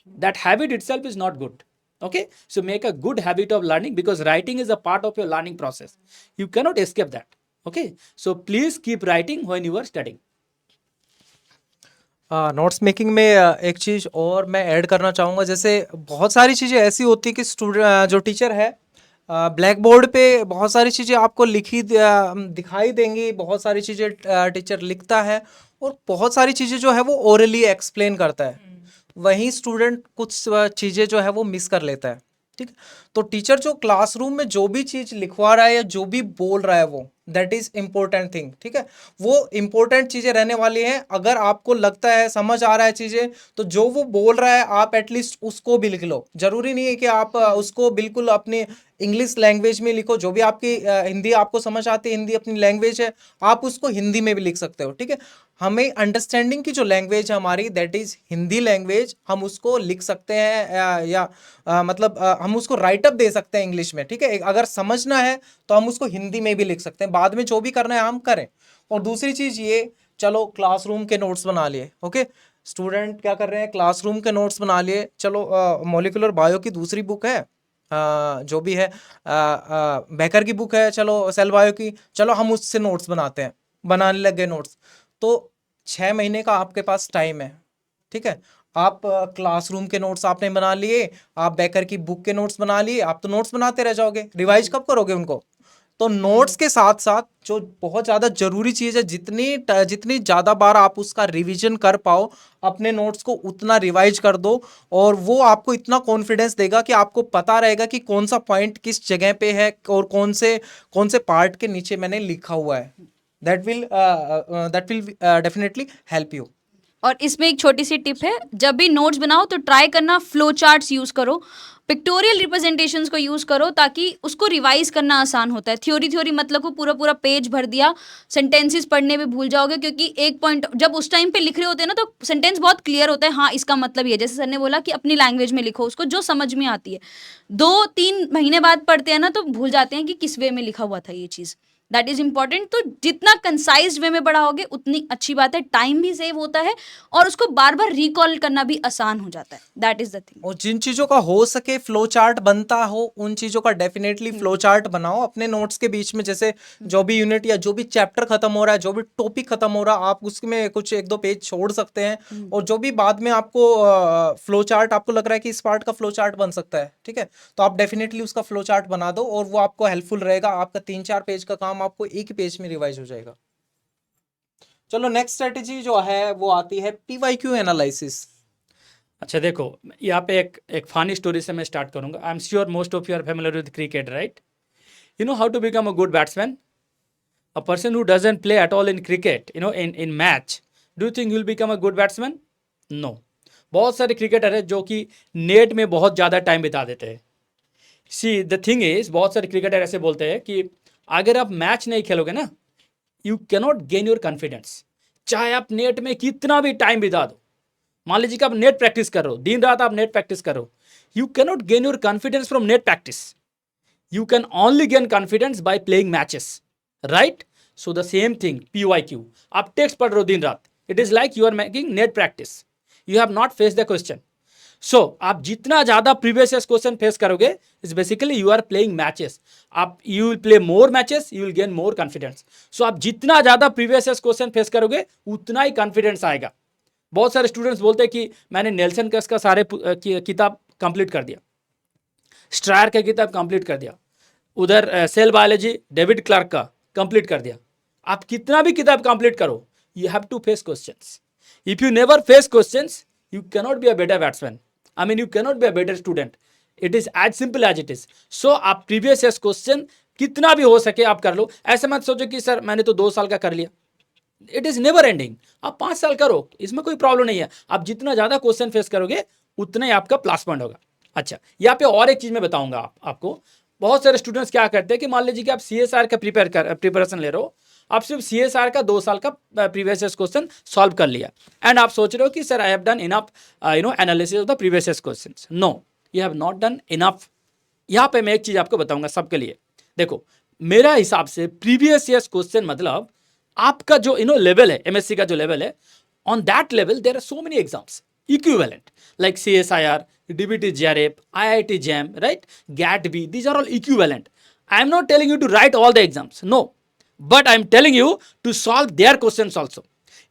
that habit itself is not good. Okay, so make a good habit of learning, because writing is a part of your learning process. You cannot escape that. Okay, so please keep writing when you are studying. Notes making में एक चीज़ और मैं add करना चाहूँगा। जैसे बहुत सारी चीज़ें ऐसी होती है कि स्टूडेंट जो टीचर है, ब्लैक बोर्ड पे बहुत सारी चीज़ें आपको दिखाई देंगी, बहुत सारी चीज़ें टीचर लिखता है, और बहुत सारी चीज़ें जो है वो ओरली एक्सप्लेन करता है। वहीं स्टूडेंट कुछ चीज़ें जो है वो मिस कर लेता है। ठीक है, तो टीचर जो क्लासरूम में जो भी चीज़ लिखवा रहा है या जो भी बोल रहा है, वो दैट इज़ इम्पोर्टेंट थिंग। ठीक है, वो इम्पोर्टेंट चीज़ें रहने वाली हैं। अगर आपको लगता है, समझ आ रहा है चीज़ें, तो जो वो बोल रहा है आप एटलीस्ट उसको भी लिख लो। ज़रूरी नहीं है कि आप उसको बिल्कुल अपने इंग्लिश लैंग्वेज में लिखो। जो भी आपकी हिंदी आपको समझ आती है, हिंदी अपनी लैंग्वेज है, आप उसको हिंदी में भी लिख सकते हो। ठीक है, हमें अंडरस्टैंडिंग की जो लैंग्वेज है हमारी दैट इज हिंदी लैंग्वेज, हम उसको लिख सकते हैं या मतलब हम उसको राइट अप दे सकते हैं इंग्लिश में, ठीक है। अगर समझना है तो हम उसको हिंदी में भी लिख सकते हैं, बाद में जो भी करना है हम करें। और दूसरी चीज ये, चलो क्लासरूम के नोट्स बना लिए, ओके, स्टूडेंट क्या कर रहे हैं, क्लासरूम के नोट्स बना लिए। चलो मॉलिक्यूलर बायो की दूसरी बुक है, जो भी है बेकर की बुक है, चलो सेल बायो की, चलो हम उससे नोट्स बनाते हैं, बनाने लग गए नोट्स। तो 6 महीने का आपके पास टाइम है, ठीक है। आप क्लासरूम के नोट्स आपने बना लिए, आप बेकर की बुक के नोट्स बना लिए, आप तो नोट्स बनाते रह जाओगे, रिवाइज कब करोगे उनको। तो नोट्स के साथ साथ जो बहुत ज़्यादा जरूरी चीज़ है, जितनी ज़्यादा बार आप उसका रिवीजन कर पाओ अपने नोट्स को, उतना रिवाइज कर दो। और वो आपको इतना कॉन्फिडेंस देगा कि आपको पता रहेगा कि कौन सा पॉइंट किस जगह पे है और कौन से पार्ट के नीचे मैंने लिखा हुआ है। That will definitely help you. और इसमें एक छोटी सी टिप है, जब भी नोट्स बनाओ तो ट्राई करना फ्लो चार्ट्स यूज करो, पिक्टोरियल रिप्रेजेंटेशंस को यूज करो, ताकि उसको रिवाइज करना आसान होता है। थ्योरी मतलब को पूरा पूरा पेज भर दिया, सेंटेंसेस पढ़ने में भूल जाओगे, क्योंकि एक पॉइंट जब उस टाइम पे लिख रहे होते हैं ना तो सेंटेंस बहुत क्लियर होता है, हाँ इसका मतलब ये, जैसे सर ने बोला कि अपनी लैंग्वेज में लिखो उसको जो समझ में आती है। 2-3 महीने बाद पढ़ते हैं ना तो भूल जाते हैं कि किस वे में लिखा हुआ था ये चीज़। That is important. तो जितना कंसाइज वे में पढ़ाओगे उतनी अच्छी बात है, टाइम भी सेव होता है और उसको बार बार रिकॉल करना भी आसान हो जाता है। That is the thing. और जिन चीजों का हो सके फ्लो चार्ट बनता हो, उन चीजों का डेफिनेटली फ्लो चार्ट बनाओ अपने नोट्स के बीच में। जैसे जो भी यूनिट या जो भी चैप्टर खत्म हो रहा है, जो भी टॉपिक खत्म हो रहा है, आप उसमें कुछ 1-2 पेज छोड़ सकते हैं। और जो भी बाद में आपको फ्लो चार्ट आपको लग रहा है कि इस पार्ट का फ्लो चार्ट बन सकता है, ठीक है, तो आप डेफिनेटली उसका फ्लो चार्ट बना दो और वो आपको हेल्पफुल रहेगा। आपका 3-4 पेज का काम आपको एक ही पेज में रिवाइज हो जाएगा। चलो नेक्स्ट स्ट्रेटेजी जो है वो आती है पीवाईक्यू एनालिसिस। अच्छा देखो, यहाँ पे एक फनी स्टोरी से मैं स्टार्ट करूंगा। I am sure most of you are familiar with cricket, right? You know how to become a good batsman? A person who doesn't play at all in cricket, you know, in match, do you think you will become a good batsman? No. बहुत सारे cricketer है जो कि net में बहुत ज़्यादा time बिता देते हैं। सी द थिंग इज, बहुत सारे क्रिकेटर ऐसे बोलते हैं कि अगर आप मैच नहीं खेलोगे ना, you cannot gain your confidence. चाहे आप नेट में कितना भी टाइम बिता दो, मान लीजिए कि आप नेट प्रैक्टिस कर रहे हो, दिन रात आप नेट प्रैक्टिस कर रहे हो, you cannot gain your confidence from net practice. You can only gain confidence by playing matches, right? So the same thing PYQ, आप टेक्स्ट पढ़ रहे हो दिन रात, it is like you are making net practice, you have not face the question. So आप जितना ज्यादा previous year question face करोगे, is basically you are playing matches. आप you will play more matches, you will gain more confidence. So आप जितना ज्यादा previous year question face करोगे उतना ही कॉन्फिडेंस आएगा। बहुत सारे स्टूडेंट्स बोलते हैं कि मैंने नेल्सन केस का सारे किताब कंप्लीट कर दिया, स्ट्रायर का किताब कंप्लीट कर दिया, उधर सेल बायोलॉजी डेविड क्लार्क का कंप्लीट कर दिया। आप कितना भी किताब कंप्लीट करो, you have to face questions. If you never face questions, you cannot be a better batsman. I mean, you cannot be a better student. It is as simple as it is. So आप previous years question कितना भी हो सके आप कर लो। ऐसे मत सोचो कि सर मैंने तो 2 साल का कर लिया। It is never ending. आप 5 साल करो, इसमें कोई प्रॉब्लम नहीं है। आप जितना ज्यादा क्वेश्चन फेस करोगे उतना ही आपका प्लस पॉइंट होगा। अच्छा, यहाँ पे और एक चीज मैं बताऊंगा आपको। बहुत सारे स्टूडेंट्स क्या करते हैं कि मान लीजिए कि आप CSR का प्रिपरेशन ले रहे हो, आप सिर्फ CSR का 2 साल का प्रीवियस ईयर क्वेश्चन सॉल्व कर लिया, एंड आप सोच रहे हो कि sir I have done enough analysis of the previous year questions. No, you have not done enough. यहाँ पे मैं एक चीज आपको बताऊंगा सबके लिए। देखो, मेरा हिसाब से प्रीवियस ईयर क्वेश्चन मतलब आपका जो लेवल है, MSc का जो लेवल है, on that level there are so many exams equivalent like CSIR, DBT JRF, IIT JAM, right? GAT-B, these are all equivalent. I am not telling you to write all the exams, no, but I am telling you to solve their questions also.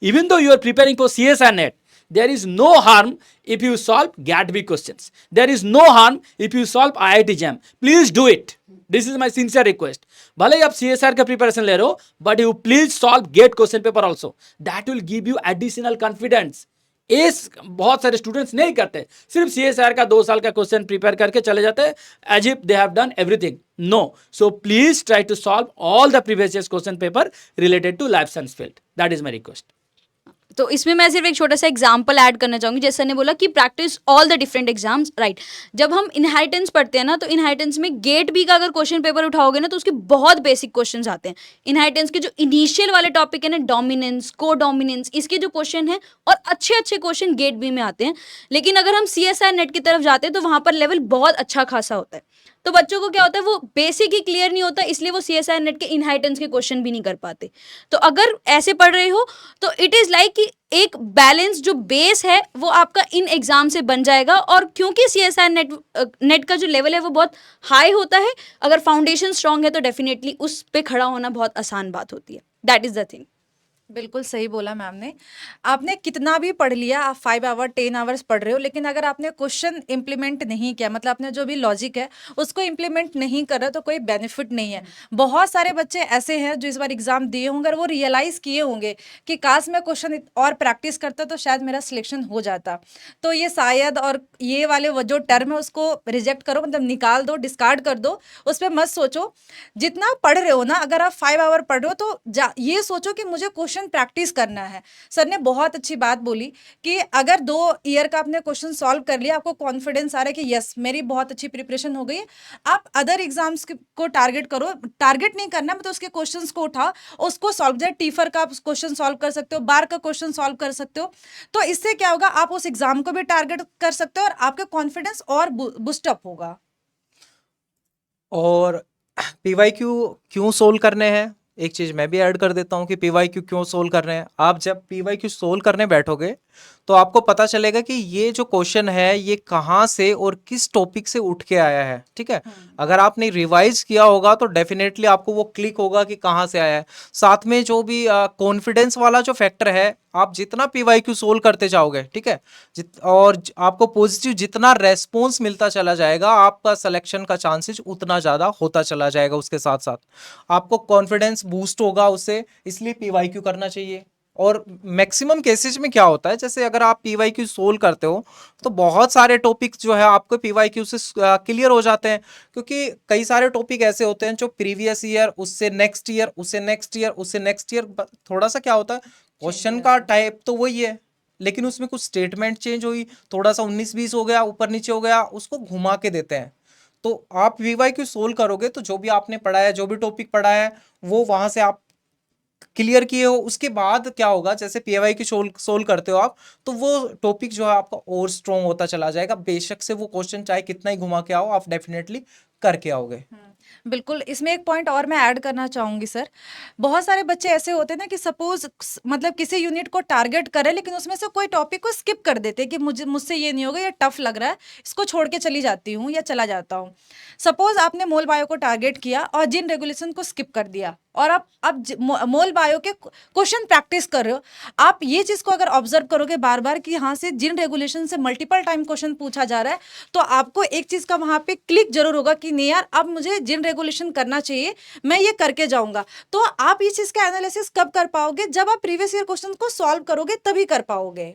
Even though you are preparing for CSIR NET, there is no harm if you solve GAT-B questions. There is no harm if you solve IIT JAM. Please do it. This is my sincere request. भले ही आप CSR का preparation ले रहे हो, but you please solve GATE question paper also. That will give you additional confidence. इस बहुत सारे students नहीं करते, सिर्फ CSR का 2 साल का क्वेश्चन प्रिपेयर करके चले जाते हैं as if they have done everything. No, so please try to solve all the previous year question paper related to life science field. That is my request. तो इसमें मैं सिर्फ एक छोटा सा एग्जांपल ऐड करना चाहूँगी, जैसे ने बोला कि practice all the different exams, right. जब हम इनहेरिटेंस पढ़ते हैं ना, तो इनहेरिटेंस में गेट बी का अगर क्वेश्चन पेपर उठाओगे ना, तो उसके बहुत बेसिक क्वेश्चंस आते हैं। इनहेरिटेंस के जो इनिशियल वाले टॉपिक है ना, डोमिनेंस, को डोमिनेंस, इसके जो क्वेश्चन है और अच्छे अच्छे क्वेश्चन गेट बी में आते हैं। लेकिन अगर हम CSI नेट की तरफ जाते हैं तो वहाँ पर लेवल बहुत अच्छा खासा होता है। तो बच्चों को क्या होता है, वो बेसिक ही क्लियर नहीं होता, इसलिए वो CSI नेट के इनहेरिटेंस के क्वेश्चन भी नहीं कर पाते। तो अगर ऐसे पढ़ रहे हो तो इट इज़ लाइक कि एक बैलेंस जो बेस है वो आपका इन एग्जाम से बन जाएगा। और क्योंकि CSI नेट का जो लेवल है वो बहुत हाई होता है, अगर फाउंडेशन स्ट्रांग है तो डेफिनेटली उस पे खड़ा होना बहुत आसान बात होती है। That is the thing. बिल्कुल सही बोला मैम ने। आपने कितना भी पढ़ लिया, आप 5 आवर 10 आवर्स पढ़ रहे हो, लेकिन अगर आपने क्वेश्चन इम्प्लीमेंट नहीं किया, मतलब आपने जो भी लॉजिक है उसको इम्प्लीमेंट नहीं कर रहा, तो कोई बेनिफिट नहीं है। बहुत सारे बच्चे ऐसे हैं जो इस बार एग्जाम दिए होंगे और वो रियलाइज किए होंगे कि काश मैं क्वेश्चन और प्रैक्टिस करता तो शायद मेरा सिलेक्शन हो जाता। तो ये शायद और ये वाले वो जो टर्म है उसको रिजेक्ट करो, मतलब निकाल दो, डिस्कार्ड कर दो, उस पर मत सोचो। जितना पढ़ रहे हो ना, अगर आप 5 आवर पढ़ रहे हो तो ये सोचो कि मुझे क्वेश्चन प्रैक्टिस करना है। सर ने बहुत अच्छी बात बोली कि अगर 2 ईयर का आपने क्वेश्चन सॉल्व कर लिया, आपको कॉन्फिडेंस आ रहा है कि यस मेरी बहुत अच्छी प्रिपरेशन हो गई है, आप अदर एग्जाम्स को टारगेट करो। टारगेट नहीं करना, मतलब उसके क्वेश्चंस को उठाओ, उसको सॉल्व, जैसे टीफर का क्वेश्चन सॉल्व कर सकते हो, बार का क्वेश्चन सॉल्व कर सकते हो। तो इससे क्या होगा, आप उस एग्जाम को भी टारगेट कर सकते हो और आपका कॉन्फिडेंस और बूस्टअप होगा। और PYQ क्यों सोल्व करने हैं, एक चीज़ मैं भी ऐड कर देता हूँ कि PYQ क्यों सोल्व कर रहे हैं। आप जब PYQ सोल्व करने बैठोगे तो आपको पता चलेगा कि ये जो क्वेश्चन है ये कहाँ से और किस टॉपिक से उठ के आया है, ठीक है। अगर आपने रिवाइज किया होगा तो डेफिनेटली आपको वो क्लिक होगा कि कहाँ से आया है। साथ में जो भी कॉन्फिडेंस वाला जो फैक्टर है, आप जितना PYQ सोल्व करते जाओगे, ठीक है, आपको पॉजिटिव जितना रेस्पॉन्स मिलता चला जाएगा, आपका सिलेक्शन का चांसेस उतना ज़्यादा होता चला जाएगा। उसके साथ साथ आपको कॉन्फिडेंस बूस्ट होगा उससे, इसलिए PYQ करना चाहिए। और मैक्सिमम केसेस में क्या होता है, जैसे अगर आप PYQ सोल्व करते हो तो बहुत सारे टॉपिक जो है आपको PYQ से क्लियर हो जाते हैं, क्योंकि कई सारे टॉपिक ऐसे होते हैं जो प्रीवियस ईयर, उससे नेक्स्ट ईयर, उससे नेक्स्ट ईयर, उससे नेक्स्ट ईयर, थोड़ा सा क्या होता है, क्वेश्चन का टाइप तो वही है लेकिन उसमें कुछ स्टेटमेंट चेंज हुई, थोड़ा सा 19-20 हो गया, ऊपर नीचे हो गया, उसको घुमा के देते हैं। तो आप PYQ सोल्व करोगे तो जो भी आपने पढ़ा है, जो भी टॉपिक पढ़ा है, वो वहां से आप क्लियर किए हो। उसके बाद क्या होगा, जैसे PYQ सोल्व करते हो आप, तो वो टॉपिक जो है आपका और स्ट्रॉन्ग होता चला जाएगा। बेशक से वो क्वेश्चन चाहे कितना ही घुमा के आओ, आप डेफिनेटली करके आओगे। बिल्कुल, इसमें एक पॉइंट और मैं ऐड करना चाहूँगी सर। बहुत सारे बच्चे ऐसे होते हैं ना कि सपोज़ मतलब किसी यूनिट को टारगेट करें, लेकिन उसमें से कोई टॉपिक को स्किप कर देते हैं कि मुझसे ये नहीं होगा, ये टफ लग रहा है, इसको छोड़ के चली जाती हूँ या चला जाता हूँ। सपोज़ आपने मोल बायो को टारगेट किया और जिन रेगुलेशन को स्किप कर दिया, और आप अब मोल बायो के क्वेश्चन प्रैक्टिस कर रहे हो। आप ये चीज़ को अगर ऑब्जर्व करोगे बार बार कि यहाँ से जिन रेगुलेशन से मल्टीपल टाइम क्वेश्चन पूछा जा रहा है, तो आपको एक चीज़ का वहाँ पे क्लिक जरूर होगा कि नहीं यार, अब मुझे जिन रेगुलेशन करना चाहिए मैं ये करके जाऊंगा। तो आप इस चीज़ का एनालिसिस कब कर पाओगे, जब आप प्रीवियस ईयर क्वेश्चन को सॉल्व करोगे तभी कर पाओगे।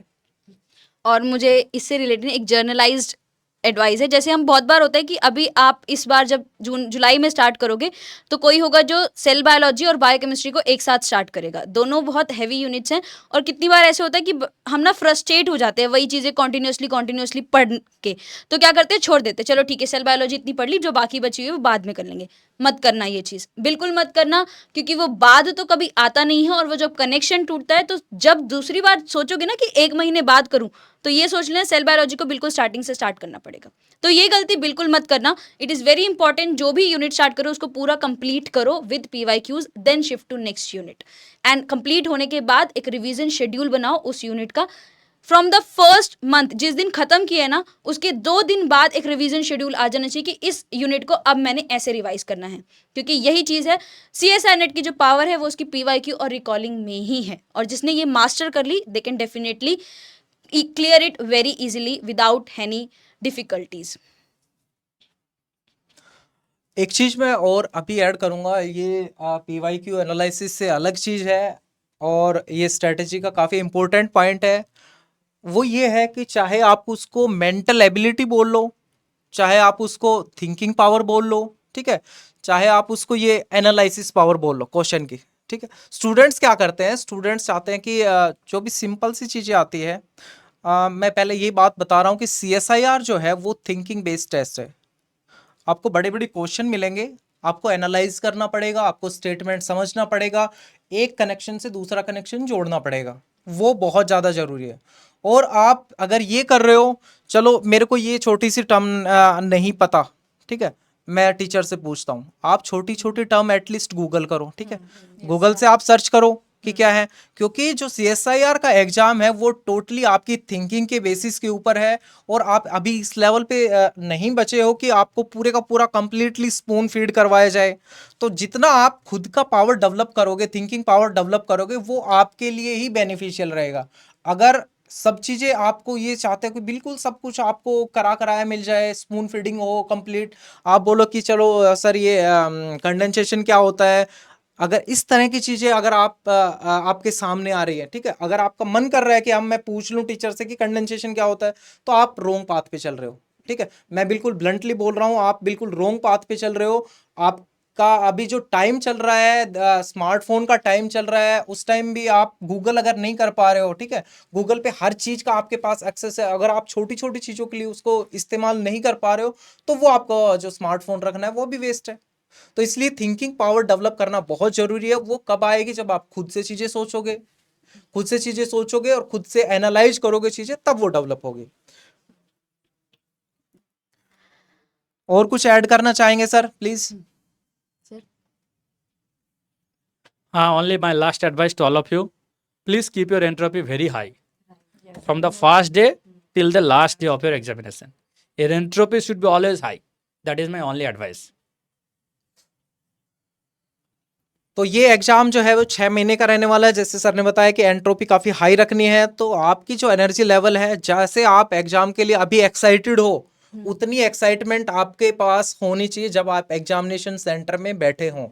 और मुझे इससे रिलेटेड एक जर्नलाइज्ड एडवाइस है। जैसे हम बहुत बार होता है कि अभी आप इस बार जब जुलाई में स्टार्ट करोगे तो कोई होगा जो सेल बायोलॉजी और बायोकेमिस्ट्री को एक साथ स्टार्ट करेगा। दोनों बहुत हैवी यूनिट्स हैं और कितनी बार ऐसे होता है कि हम ना फ्रस्ट्रेट हो जाते हैं वही चीज़ें कॉन्टिन्यूसली पढ़ के, तो क्या करते हैं, छोड़ देते हैं, चलो ठीक है सेल बायोलॉजी इतनी पढ़ ली, जो बाकी बची हुई है वो बाद में कर लेंगे। मत करना ये चीज़, बिल्कुल मत करना, क्योंकि वो बाद तो कभी आता नहीं है। और वो जब कनेक्शन टूटता है तो जब दूसरी बार सोचोगे ना कि 1 महीने बाद करूँ, तो ये सोच लें सेल बायोलॉजी को बिल्कुल स्टार्टिंग से स्टार्ट करना पड़ेगा। तो ये गलती बिल्कुल मत करना। इट इज़ वेरी इंपॉर्टेंट, जो भी यूनिट स्टार्ट करो उसको पूरा कंप्लीट करो with PYQs, then shift to next unit. And complete होने के बाद एक रिवीजन शेड्यूल बनाओ उस यूनिट का। फ्रॉम द फर्स्ट मंथ, जिस दिन खत्म किया है ना, उसके 2 दिन बाद एक रिवीजन शेड्यूल आ जाना चाहिए कि इस यूनिट को अब मैंने ऐसे रिवाइज करना है, क्योंकि यही चीज़ है CSI नेट की जो पावर है वो उसकी PYQ और रिकॉलिंग में ही है। और जिसने ये मास्टर कर ली, they can definitely clear it very easily without any difficulties. एक चीज मैं और अभी ऐड करूंगा, ये PYQ एनालिसिस से अलग चीज है और ये स्ट्रेटेजी का काफी इंपॉर्टेंट पॉइंट है। वो ये है कि चाहे आप उसको मेंटल एबिलिटी बोल लो, चाहे आप उसको थिंकिंग पावर बोल लो, ठीक है, चाहे आप उसको ये एनालिसिस पावर बोल लो क्वेश्चन की, ठीक ठीक है। स्टूडेंट्स क्या करते हैं, स्टूडेंट्स चाहते हैं कि जो भी सिंपल सी चीज़ें आती है, मैं पहले ये बात बता रहा हूँ कि CSIR जो है वो थिंकिंग बेस्ड टेस्ट है। आपको बड़े बड़े क्वेश्चन मिलेंगे, आपको एनालाइज करना पड़ेगा, आपको स्टेटमेंट समझना पड़ेगा, एक कनेक्शन से दूसरा कनेक्शन जोड़ना पड़ेगा, वो बहुत ज़्यादा ज़रूरी है। और आप अगर ये कर रहे हो, चलो मेरे को ये छोटी सी टर्म नहीं पता, ठीक है, मैं टीचर से पूछता हूँ, आप छोटी छोटी टर्म एटलीस्ट गूगल करो, ठीक है, गूगल से आप सर्च करो कि क्या है, क्योंकि जो CSIR का एग्जाम है वो टोटली आपकी थिंकिंग के बेसिस के ऊपर है। और आप अभी इस लेवल पे नहीं बचे हो कि आपको पूरे का पूरा कंप्लीटली स्पून फीड करवाया जाए। तो जितना आप खुद का पावर डेवलप करोगे, थिंकिंग पावर डेवलप करोगे, वो आपके लिए ही बेनिफिशियल रहेगा। अगर सब चीज़ें आपको ये चाहते हो कि बिल्कुल सब कुछ आपको कराया मिल जाए, स्पून फीडिंग हो कंप्लीट, आप बोलो कि चलो सर ये कंडेंसेशन क्या होता है, अगर इस तरह की चीज़ें अगर आपके सामने आ रही है, ठीक है, अगर आपका मन कर रहा है कि हम मैं पूछ लूँ टीचर से कि कंडेंसेशन क्या होता है, तो आप रोंग पाथ पे चल रहे हो, ठीक है, मैं बिल्कुल ब्लंटली बोल रहा हूँ, आप बिल्कुल रोंग पाथ पे चल रहे हो। आपका अभी जो टाइम चल रहा है, स्मार्टफोन का टाइम चल रहा है, उस टाइम भी आप गूगल अगर नहीं कर पा रहे हो, ठीक है, गूगल पे हर चीज़ का आपके पास एक्सेस है, अगर आप छोटी छोटी चीज़ों के लिए उसको इस्तेमाल नहीं कर पा रहे हो, तो वो आपका जो स्मार्टफोन रखना है वो भी वेस्ट है। तो इसलिए थिंकिंग पावर डेवलप करना बहुत जरूरी है। वो कब आएगी, जब आप खुद से चीजें सोचोगे, खुद से चीजें सोचोगे और खुद से एनालाइज करोगे चीजें, तब वो डेवलप होगी। और कुछ ऐड करना चाहेंगे sir, please? Only my last advice to all of you, please keep your entropy very high from the first day till the last day of your examination. Your entropy should be always high. That is my only advice. तो ये exam जो है वो 6 महीने का रहने वाला है। जैसे सर ने बताया कि एंट्रोपी काफी हाई रखनी है, तो आपकी जो एनर्जी लेवल है, जैसे आप एग्जाम के लिए अभी एक्साइटेड हो, उतनी एक्साइटमेंट आपके पास होनी चाहिए जब आप एग्जामिनेशन सेंटर में बैठे हों।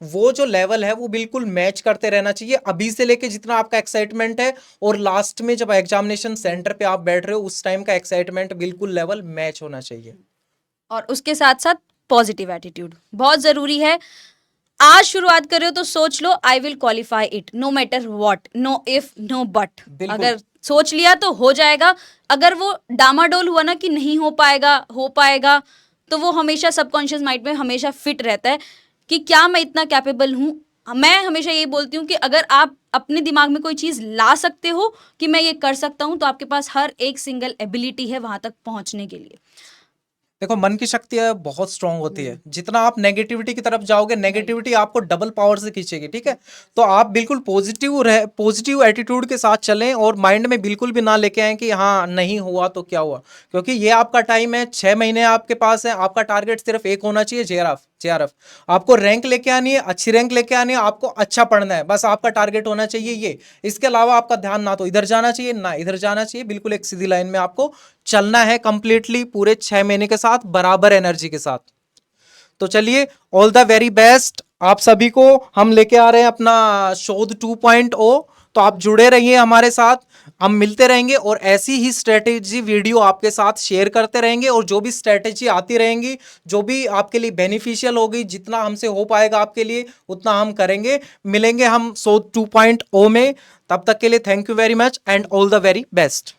वो जो लेवल है वो बिल्कुल मैच करते रहना चाहिए, अभी से लेके जितना आपका एक्साइटमेंट है और लास्ट में जब एग्जामिनेशन सेंटर पे आप बैठ रहे हो उस टाइम का एक्साइटमेंट बिल्कुल लेवल मैच होना चाहिए। और उसके साथ साथ पॉजिटिव एटीट्यूड बहुत जरूरी है। आज शुरुआत कर रहे हो तो सोच लो I will qualify it, no matter what, no if no but. अगर सोच लिया तो हो जाएगा। अगर वो डामाडोल हुआ ना कि नहीं हो पाएगा, तो वो हमेशा सबकॉन्शियस माइंड में हमेशा फिट रहता है कि क्या मैं इतना कैपेबल हूँ। मैं हमेशा ये बोलती हूँ कि अगर आप अपने दिमाग में कोई चीज़ ला सकते हो कि मैं ये कर सकता हूँ, तो आपके पास हर एक सिंगल एबिलिटी है वहां तक पहुंचने के लिए। देखो, मन की शक्ति है बहुत स्ट्रांग होती है। जितना आप नेगेटिविटी की तरफ जाओगे, नेगेटिविटी आपको डबल पावर से खींचेगी, ठीक है। तो आप बिल्कुल पॉजिटिव एटीट्यूड के साथ चलें और माइंड में बिल्कुल भी ना लेके आए कि हाँ नहीं हुआ तो क्या हुआ, क्योंकि ये आपका टाइम है, 6 महीने आपके पास है। आपका टारगेट सिर्फ एक होना चाहिए, JRF। आपको रैंक लेके आनी है, अच्छी रैंक लेके आनी है, आपको अच्छा पढ़ना है, बस आपका टारगेट होना चाहिए ये। इसके अलावा आपका ध्यान ना तो इधर जाना चाहिए ना इधर जाना चाहिए, बिल्कुल एक सीधी लाइन में आपको चलना है कंप्लीटली पूरे 6 महीने के साथ, बराबर एनर्जी के साथ। तो चलिए, ऑल द वेरी बेस्ट आप सभी को। हम लेके आ रहे हैं अपना शोध 2.0, तो आप जुड़े रहिए हमारे साथ, हम मिलते रहेंगे और ऐसी ही स्ट्रेटेजी वीडियो आपके साथ शेयर करते रहेंगे। और जो भी स्ट्रेटेजी आती रहेंगी, जो भी आपके लिए बेनिफिशियल होगी, जितना हमसे हो पाएगा आपके लिए उतना हम करेंगे। मिलेंगे हम शोध 2.0 में, तब तक के लिए thank you very much and all the very best.